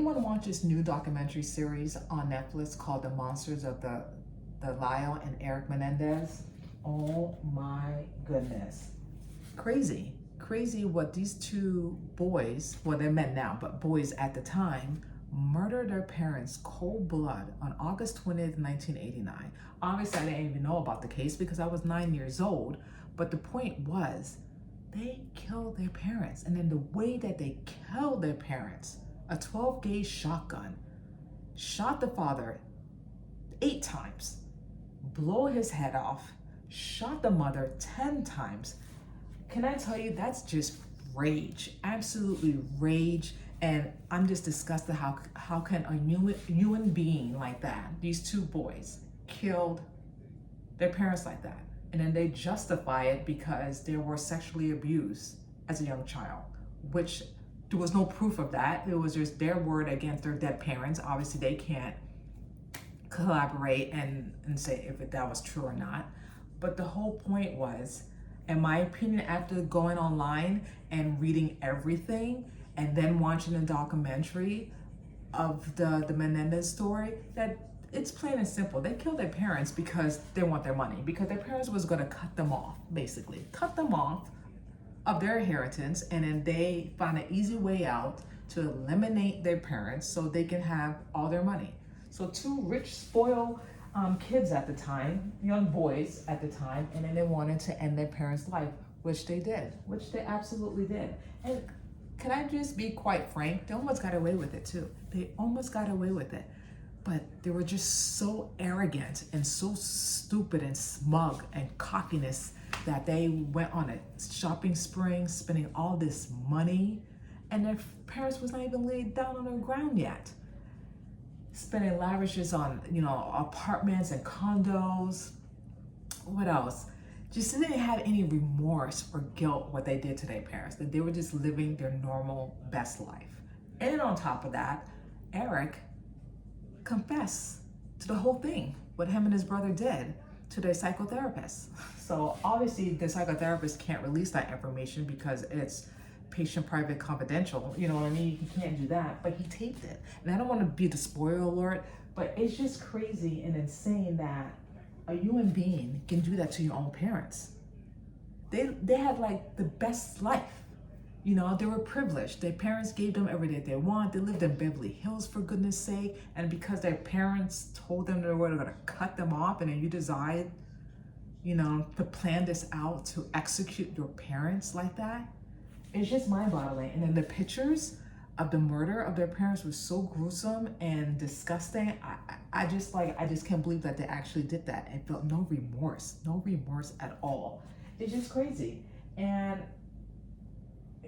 anyone watch this new documentary series on Netflix called The Monsters of the Lyle and Erik Menendez? Oh my goodness. Crazy. Crazy what these two boys, well, they're men now, but boys at the time, murdered their parents cold blood on August 20th, 1989. Obviously, I didn't even know about the case because I was 9 years old, but the point was they killed their parents. And then the way that they killed their parents, a 12-gauge shotgun, shot the father 8 times, blew his head off, shot the mother 10 times. Can I tell you, that's just rage, absolutely rage. And I'm just disgusted how can a human being like that, these two boys, killed their parents like that. And then they justify it because they were sexually abused as a young child, which there was no proof of that. It was just their word against their dead parents. Obviously, they can't collaborate and say if that was true or not. But the whole point was, in my opinion, after going online and reading everything and then watching a documentary of the Menendez story, that it's plain and simple. They killed their parents because they want their money, because their parents was going to cut them off, basically. Cut them off of their inheritance, and then they found an easy way out to eliminate their parents so they can have all their money. So two rich, spoiled kids at the time, young boys at the time, and then they wanted to end their parents' life, which they did, which they absolutely did. And can I just be quite frank? They almost got away with it too. They almost got away with it. But they were just so arrogant and so stupid and smug and cockiness that they went on a shopping spree, spending all this money, and their parents was not even laid down on the ground yet. Spending lavishes on, apartments and condos. What else? Just didn't have any remorse or guilt what they did to their parents. That they were just living their normal best life. And on top of that, Erik confessed to the whole thing, what him and his brother did to their psychotherapist. So obviously the psychotherapist can't release that information because it's patient private confidential, you know what I mean? He can't do that, but he taped it. And I don't want to be the spoiler alert, but it's just crazy and insane that a human being can do that to your own parents. They had like the best life. They were privileged. Their parents gave them everything they want. They lived in Beverly Hills, for goodness sake. And because their parents told them they were going to cut them off, and then you decide, to plan this out to execute your parents like that, it's just mind-boggling. And then the pictures of the murder of their parents was so gruesome and disgusting. I just can't believe that they actually did that and felt no remorse at all. It's just crazy. And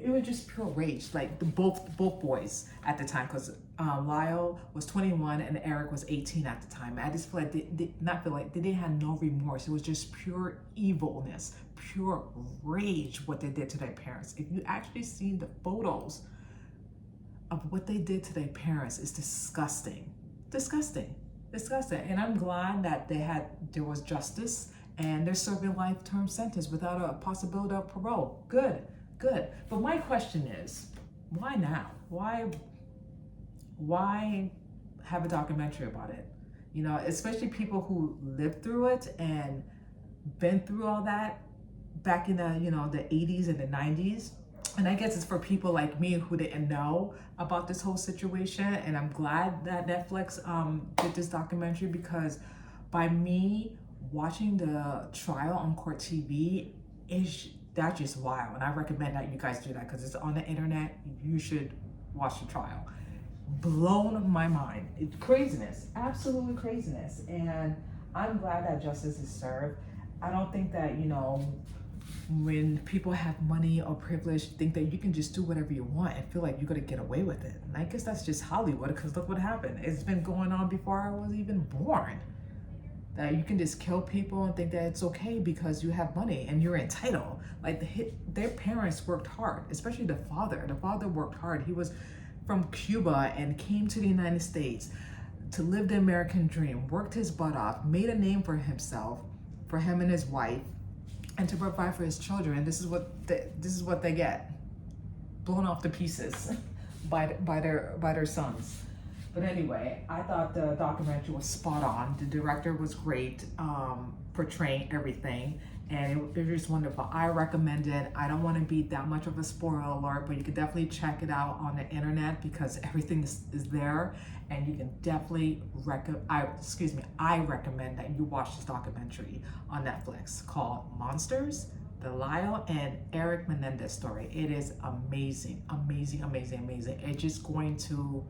it was just pure rage, like both boys at the time, because Lyle was 21 and Erik was 18 at the time. I just feel like they didn't have no remorse. It was just pure evilness, pure rage what they did to their parents. If you actually see the photos of what they did to their parents, it's disgusting. And I'm glad that there was justice and they're serving life-term sentence without a possibility of parole. Good. But my question is, why now? Why have a documentary about it? Especially people who lived through it and been through all that back in the 80s and the 90s. And I guess it's for people like me who didn't know about this whole situation. And I'm glad that Netflix did this documentary, because by me watching the trial on Court TV, that's just wild. And I recommend that you guys do that because it's on the internet. You should watch the trial. Blown my mind. It's craziness, absolutely craziness. And I'm glad that justice is served. I don't think that, when people have money or privilege, think that you can just do whatever you want and feel like you're gonna get away with it. And I guess that's just Hollywood, because look what happened. It's been going on before I was even born. That you can just kill people and think that it's okay because you have money and you're entitled. Like their parents worked hard, especially the father. The father worked hard. He was from Cuba and came to the United States to live the American dream, worked his butt off, made a name for himself, for him and his wife, and to provide for his children. And this is what they get, blown off to pieces by their sons. But anyway, I thought the documentary was spot on. The director was great, portraying everything, and it was just wonderful. I recommend it. I don't want to be that much of a spoiler alert, but you can definitely check it out on the internet because everything is there, and you can definitely I recommend that you watch this documentary on Netflix called Monsters, the Lyle and Erik Menendez story. It is amazing, amazing, amazing, amazing. It's just going to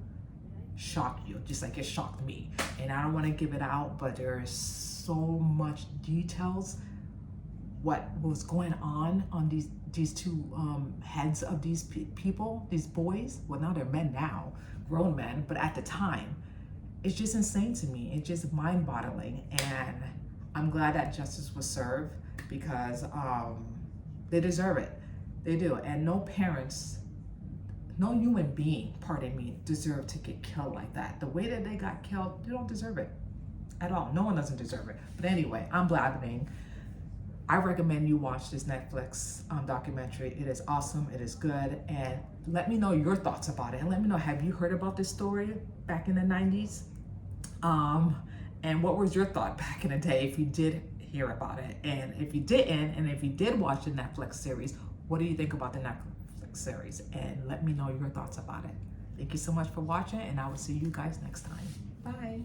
shock you, just like it shocked me. And I don't want to give it out, but there is so much details what was going on these two heads of these people, these boys. Well, now they're men now, grown men, but at the time, it's just insane to me. It's just mind-boggling, and I'm glad that justice was served because they deserve it. They do, and no parents, no human being, pardon me, deserve to get killed like that. The way that they got killed, they don't deserve it at all. No one doesn't deserve it. But anyway, I'm blabbing. I recommend you watch this Netflix documentary. It is awesome, it is good, and let me know your thoughts about it. And let me know, have you heard about this story back in the 90s? And what was your thought back in the day if you did hear about it? And if you didn't, and if you did watch the Netflix series, what do you think about the Netflix series? And let me know your thoughts about it. Thank you so much for watching, and I will see you guys next time. Bye.